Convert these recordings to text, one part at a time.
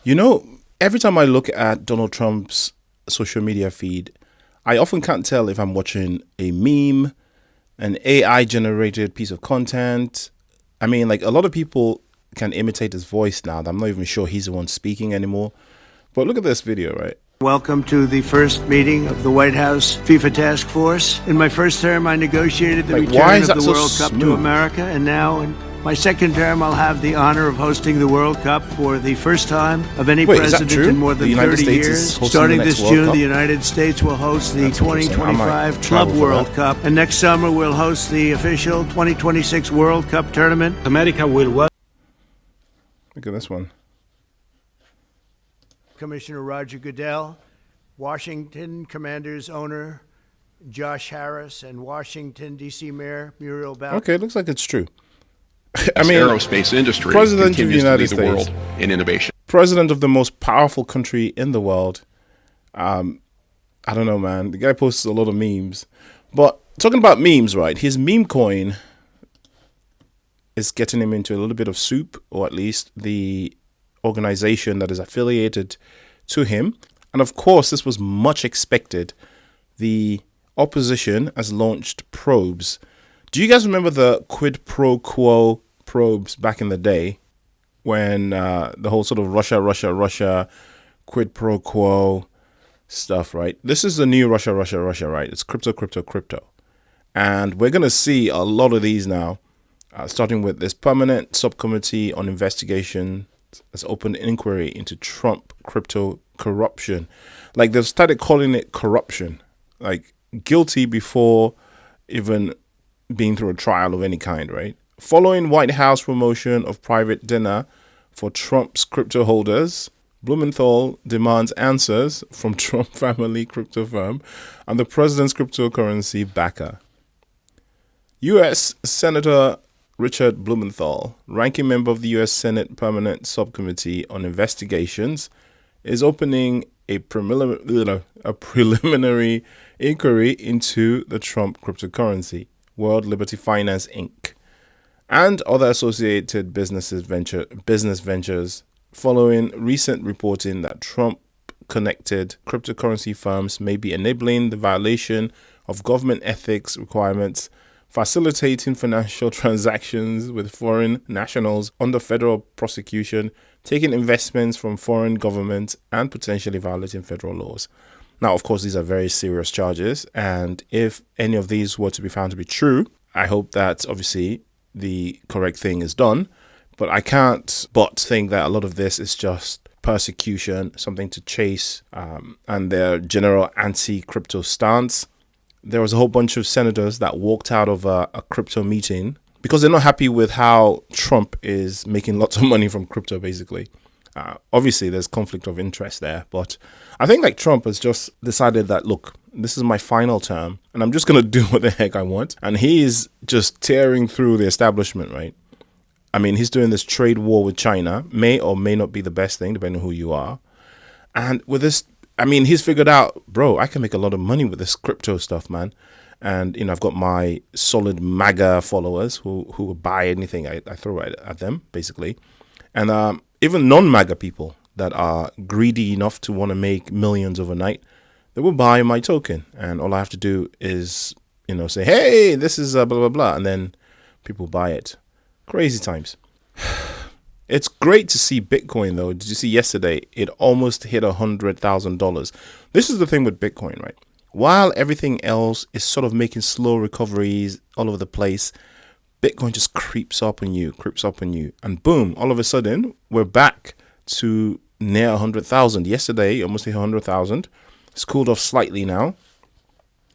You know, every time I look at Donald Trump's social media feed, I often can't tell if I'm watching a meme, an AI generated piece of content. I mean, like a lot of people can imitate his voice now. I'm not even sure he's the one speaking anymore. But look at this video, right? Welcome to the first meeting of the White House FIFA Task Force. In my first term, I negotiated the return of the World Cup to America, and now in my second term, I'll have the honor of hosting the World Cup for the first time of any president in more than 30 years. Starting this June, the United States will host the 2025 Club World Cup, and next summer we'll host the official 2026 World Cup tournament. America will welcome. Look at this one. Commissioner Roger Goodell, Washington Commanders owner Josh Harris, and Washington, D.C. Mayor Muriel Bowser. Okay, looks like it's true. I mean, aerospace industry President of the United States, the world in innovation. President of the most powerful country in the world. I don't know, man. The guy posts a lot of memes. But talking about memes, right? His meme coin is getting him into a little bit of soup, or at least the organization that is affiliated to him. And of course, this was much expected. The opposition has launched probes. Do you guys remember the quid pro quo probes back in the day when the whole sort of Russia quid pro quo stuff, right? This is the new Russia, right? It's crypto. And we're going to see a lot of these now, starting with this Permanent Subcommittee on Investigation has opened inquiry into Trump crypto corruption. Like, they've started calling it corruption, like guilty before even being through a trial of any kind, right? Following White House promotion of private dinner for Trump's crypto holders, Blumenthal demands answers from Trump family crypto firm and the president's cryptocurrency backer. U.S. Senator Richard Blumenthal, ranking member of the U.S. Senate Permanent Subcommittee on Investigations, is opening a preliminary inquiry into the Trump cryptocurrency, World Liberty Finance Inc., and other associated business ventures, following recent reporting that Trump-connected cryptocurrency firms may be enabling the violation of government ethics requirements, facilitating financial transactions with foreign nationals under federal prosecution, taking investments from foreign governments, and potentially violating federal laws. Now, of course, these are very serious charges, and if any of these were to be found to be true, I hope that obviously the correct thing is done. But I can't but think that a lot of this is just persecution, something to chase, and their general anti-crypto stance. There was a whole bunch of senators that walked out of a crypto meeting because they're not happy with how Trump is making lots of money from crypto, basically. Obviously, there's conflict of interest there, but I think like Trump has just decided that, look, this is my final term and I'm just going to do what the heck I want. And he is just tearing through the establishment, right? I mean, he's doing this trade war with China, may or may not be the best thing, depending on who you are. And with this, I mean, he's figured out, bro, I can make a lot of money with this crypto stuff, man. And, you know, I've got my solid MAGA followers who will buy anything I throw at them, basically. And even non-MAGA people that are greedy enough to want to make millions overnight, they will buy my token. And all I have to do is, you know, say, hey, this is blah, blah, blah. And then people buy it. Crazy times. It's great to see Bitcoin, though. Did you see yesterday? It almost hit $100,000. This is the thing with Bitcoin, right? While everything else is sort of making slow recoveries all over the place, Bitcoin just creeps up on you. And boom, all of a sudden, we're back to near 100,000. Yesterday, almost hit 100,000. It's cooled off slightly now,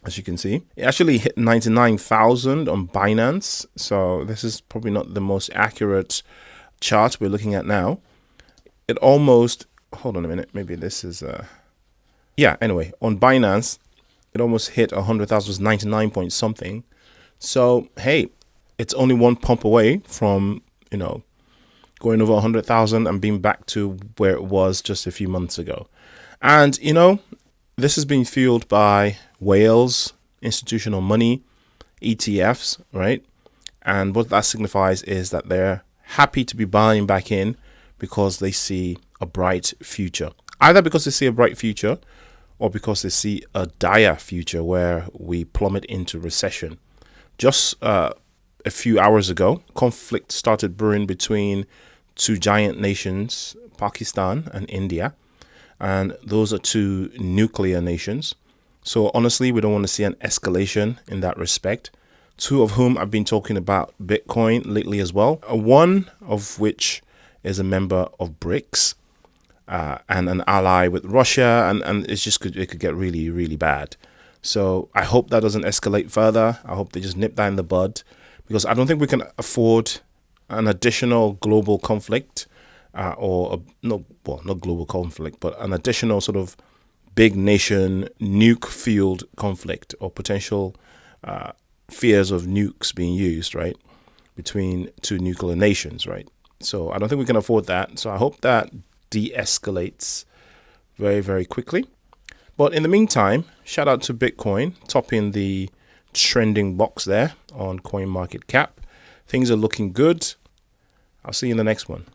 as you can see. It actually hit 99,000 on Binance. So this is probably not the most accurate chart we're looking at now. It almost, hold on a minute, maybe this is anyway, on Binance it almost hit 100,000, was 99 point something. So hey, it's only one pump away from, you know, going over 100,000 and being back to where it was just a few months ago. And you know, this has been fueled by whales, institutional money, ETFs, right? And what that signifies is that they're happy to be buying back in because they see a bright future, either because they see a bright future or because they see a dire future where we plummet into recession. Just a few hours ago, conflict started brewing between two giant nations, Pakistan and India, and those are two nuclear nations. So honestly, we don't want to see an escalation in that respect. Two of whom I've been talking about Bitcoin lately as well. One of which is a member of BRICS and an ally with Russia, and it could get really, really bad. So I hope that doesn't escalate further. I hope they just nip that in the bud, because I don't think we can afford an additional global conflict, not global conflict, but an additional sort of big nation nuke-fueled conflict or potential fears of nukes being used, right, between two nuclear nations, right? So I don't think we can afford that. So I hope that de-escalates very, very quickly. But in the meantime, shout out to Bitcoin, topping the trending box there on CoinMarketCap. Things are looking good. I'll see you in the next one.